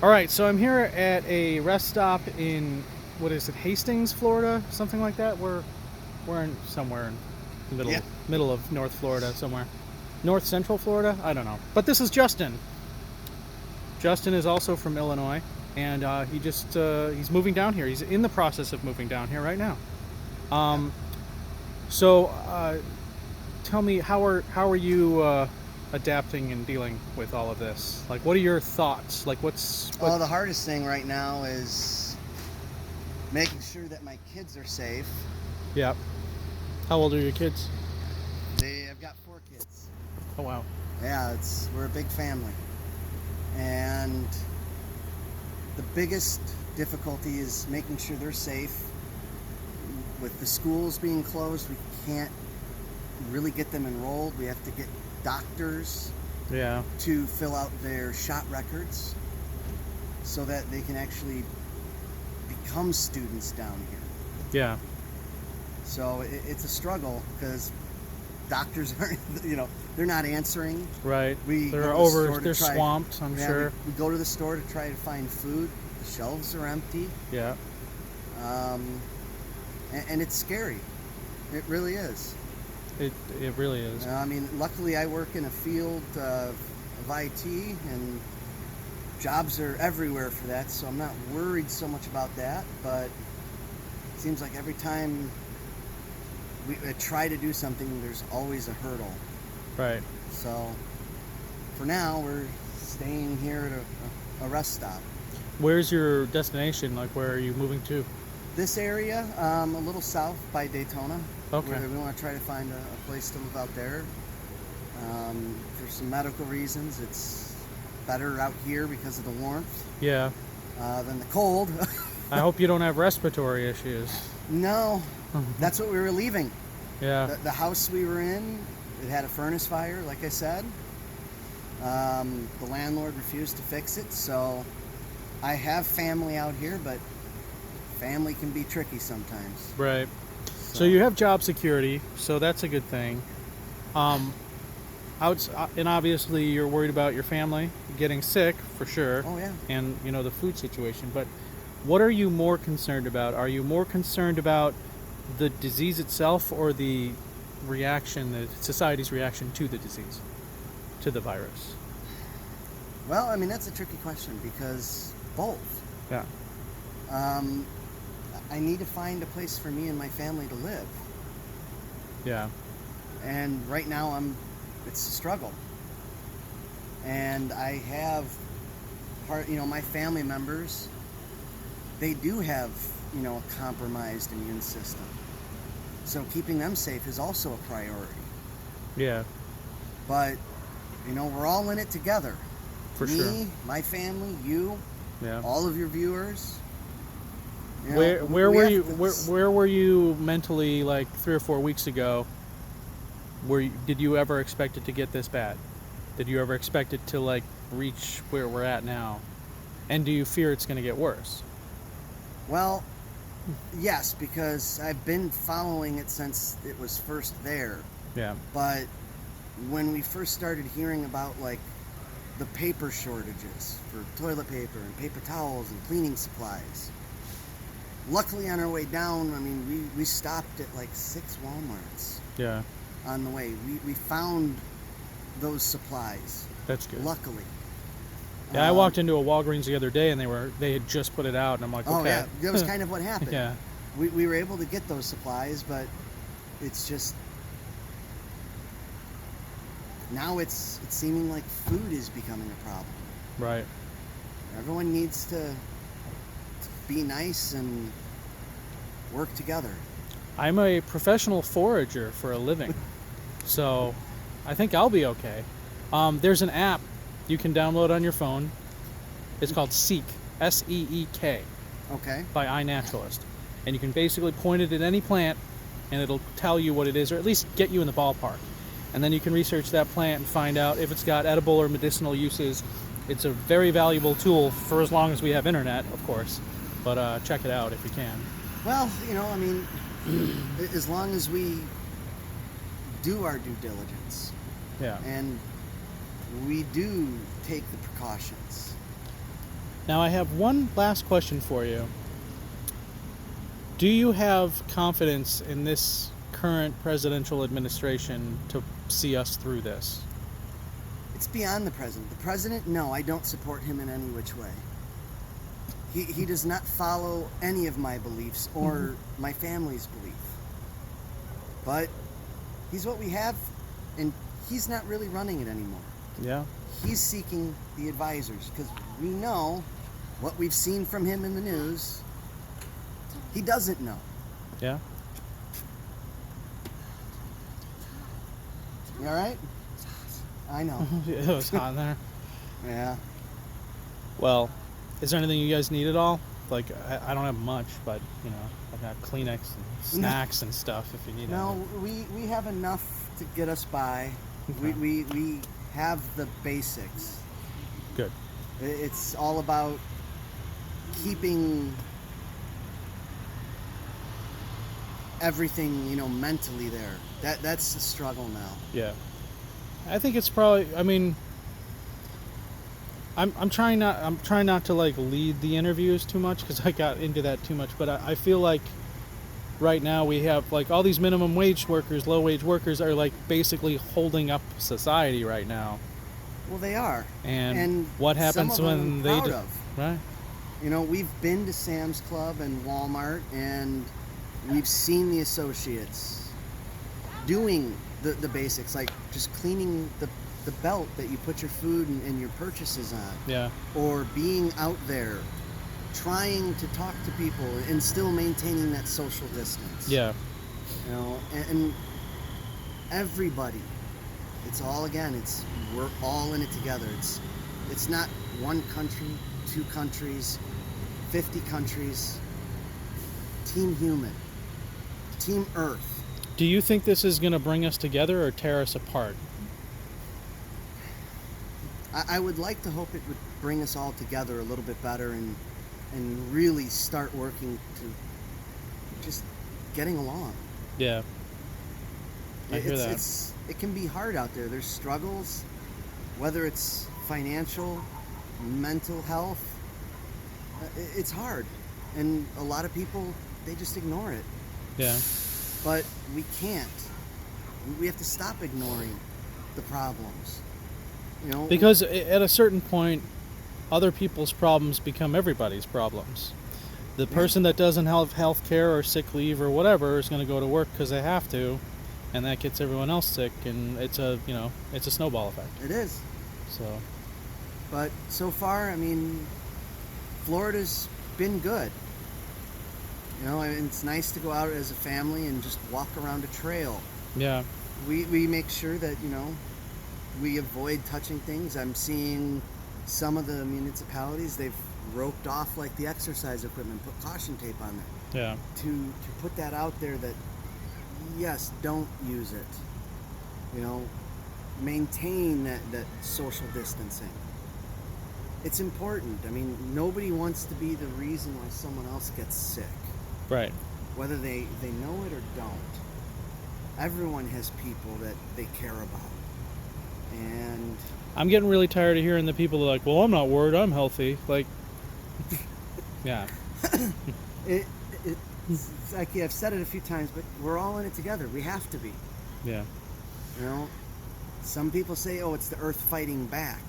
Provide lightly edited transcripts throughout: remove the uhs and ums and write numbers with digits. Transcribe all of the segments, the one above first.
All right, so I'm here at a rest stop in, what is it, Hastings, Florida, something like that. We're in somewhere in the Yeah. middle of North Florida, somewhere. North Central Florida? I don't know. But this is Justin. Justin is also from Illinois, and he's moving down here. He's in the process of moving down here right now. Um, so tell me, how are you adapting and dealing with all of this? Like, what are your thoughts? Like, Well, the hardest thing right now is making sure that my kids are safe. Yeah. How old are your kids? I've got 4 kids. Oh wow. Yeah, we're a big family. And the biggest difficulty is making sure they're safe. With the schools being closed, we can't really get them enrolled. We have to get doctors Yeah. to fill out their shot records so that they can actually become students down here. Yeah. So it's a struggle because doctors aren't, they're not answering. Right. We go They're to the store to They're try- swamped. I'm Yeah, sure. we go to the store to try to find food. The shelves are empty. Yeah. And it's scary. It really is. It really is. I mean, luckily I work in a field of IT, and jobs are everywhere for that, so I'm not worried so much about that. But it seems like every time we try to do something, there's always a hurdle. Right. So for now, we're staying here at a rest stop. Where's your destination? Like, where are you moving to? This area, a little south by Daytona. Okay. We want to try to find a place to live out there. For some medical reasons, it's better out here because of the warmth Yeah. than the cold. I hope you don't have respiratory issues. No, that's what we were leaving. Yeah. The house we were in, it had a furnace fire, like I said. The landlord refused to fix it, so I have family out here, but family can be tricky sometimes. Right. So you have job security, so that's a good thing. And obviously you're worried about your family getting sick for sure. Oh yeah. And the food situation. But what are you more concerned about? Are you more concerned about the disease itself, or the society's reaction to the disease, to the virus? Well, I mean, that's a tricky question because both. Yeah. I need to find a place for me and my family to live. Yeah. And right now it's a struggle. And I have my family members, they do have, a compromised immune system. So keeping them safe is also a priority. Yeah. But, we're all in it together. For Me, sure. my family, you, Yeah. all of your viewers. Where were you mentally, like 3 or 4 weeks ago? Did you ever expect it to get this bad? Did you ever expect it to reach where we're at now? And do you fear it's going to get worse? Well, yes, because I've been following it since it was first there. Yeah. But when we first started hearing about the paper shortages for toilet paper and paper towels and cleaning supplies, luckily on our way down, I mean, we stopped at 6 Walmarts Yeah. on the way. We found those supplies, That's good. luckily. Yeah, I walked into a Walgreens the other day and they had just put it out, and I'm like, okay. Oh yeah, that was kind of what happened. Yeah. We were able to get those supplies, but it's just now it's seeming like food is becoming a problem. Right. Everyone needs to be nice and work together. I'm a professional forager for a living, so I think I'll be okay. There's an app you can download on your phone. It's called Seek, S-E-E-K, Okay. by iNaturalist. And you can basically point it at any plant, and it'll tell you what it is, or at least get you in the ballpark. And then you can research that plant and find out if it's got edible or medicinal uses. It's a very valuable tool for as long as we have internet, of course. But check it out if you can. Well, I mean, as long as we do our due diligence Yeah. and we do take the precautions, Now, I have one last question for you. Do you have confidence in this current presidential administration to see us through this? It's beyond the president. The president, no, I don't support him in any which way. He does not follow any of my beliefs or my family's belief. But he's what we have, and he's not really running it anymore. Yeah. He's seeking the advisors, because we know what we've seen from him in the news. He doesn't know. Yeah. You all right? I know. It was hot in there. Yeah. Well, is there anything you guys need at all? Like, I don't have much, but, you know, I've got Kleenex and snacks and stuff if you need No, anything. we have enough to get us by. Okay. We have the basics. Good. It's all about keeping everything, you know, mentally there. That's the struggle now. Yeah. I think it's probably, I mean, I'm trying not to like lead the interviews too much because I got into that too much, but I feel like right now we have like all these minimum wage workers, low wage workers are like basically holding up society right now. Well, they are. And what happens some of them when I'm they proud do, of. right? You know, we've been to Sam's Club and Walmart, and we've seen the associates doing the basics, like just cleaning the belt that you put your food and your purchases on. Yeah. Or being out there trying to talk to people and still maintaining that social distance. Yeah. You know, and everybody, it's all, again, we're all in it together. It's not one country, 2 countries, 50 countries. Team human, team Earth. Do you think this is going to bring us together or tear us apart? I would like to hope it would bring us all together a little bit better and really start working to just getting along. Yeah. I hear that. It can be hard out there. There's struggles, whether it's financial, mental health. It's hard. And a lot of people, they just ignore it. Yeah. But we can't. We have to stop ignoring the problems. You know, Because at a certain point, other people's problems become everybody's problems. The person that doesn't have health care or sick leave or whatever is going to go to work because they have to, and that gets everyone else sick, and it's a snowball effect. it is. So, But so far, I mean, Florida's been good. You know, and it's nice to go out as a family and just walk around a trail. yeah. We make sure that, you know, we avoid touching things. I'm seeing some of the municipalities, they've roped off like the exercise equipment, put caution tape on there Yeah. to put that out there that, yes, don't use it. You know, maintain that social distancing. It's important. I mean, nobody wants to be the reason why someone else gets sick, Right. whether they know it or don't. Everyone has people that they care about. And I'm getting really tired of hearing the people that are like, well, I'm not worried, I'm healthy. Like, yeah. it's like, yeah, I've said it a few times, but we're all in it together. We have to be. Yeah. You know, some people say, oh, it's the earth fighting back.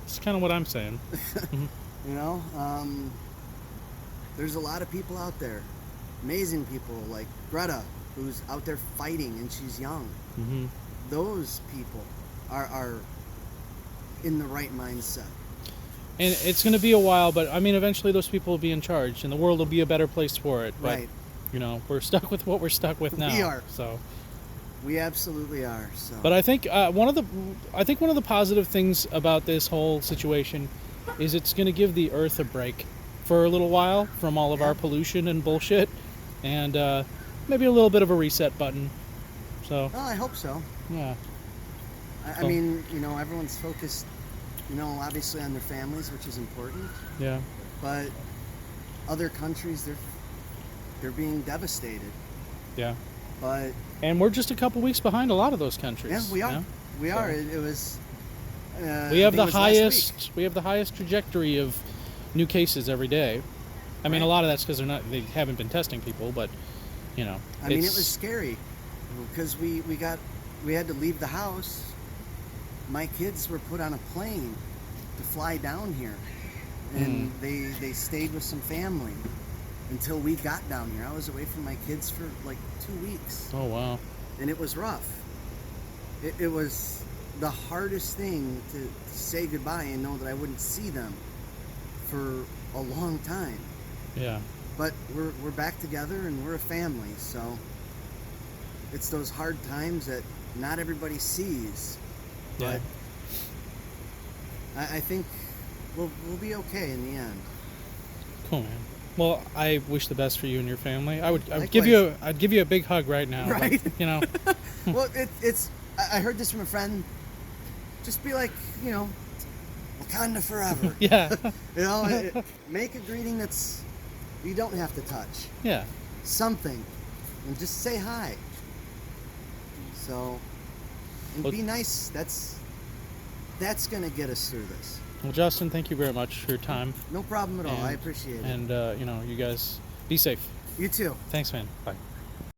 It's kind of what I'm saying. You know, there's a lot of people out there, amazing people like Greta, who's out there fighting and she's young. Mm-hmm. Those people are in the right mindset. And it's going to be a while, but I mean, eventually those people will be in charge, and the world will be a better place for it. But, Right. you know, we're stuck with what we're stuck with now. We are. So. We absolutely are. So. But I think one of the positive things about this whole situation is it's going to give the Earth a break for a little while from all of our pollution and bullshit, and maybe a little bit of a reset button. So. Well, I hope so. Yeah. I mean, you know, everyone's focused, you know, obviously on their families, which is important. Yeah. But other countries, they're being devastated. Yeah. But And we're just a couple weeks behind a lot of those countries. yeah, we are. you know? We So. are. It was We have the I think it was last week. highest trajectory of new cases every day. I mean, Right. a lot of that's because they haven't been testing people, but you know, I mean, it was scary because we had to leave the house. My kids were put on a plane to fly down here, and they stayed with some family until we got down here. I was away from my kids for like 2 weeks, Oh wow. and it was rough. It was the hardest thing to say goodbye and know that I wouldn't see them for a long time. Yeah. But we're back together and we're a family, so it's those hard times that not everybody sees. Yeah. But I think we'll be okay in the end. Cool, man. Well, I wish the best for you and your family. I'd Likewise. give you a big hug right now. Right. But, you know. Well, it's I heard this from a friend. Just be like, Wakanda forever. Yeah. Make a greeting that's you don't have to touch. Yeah. Something, and just say hi. So, and Well- be nice. That's gonna get us through this. Well, Justin, thank you very much for your time. No problem at all. I And- appreciate it. And you guys be safe. You too. Thanks, man. Bye.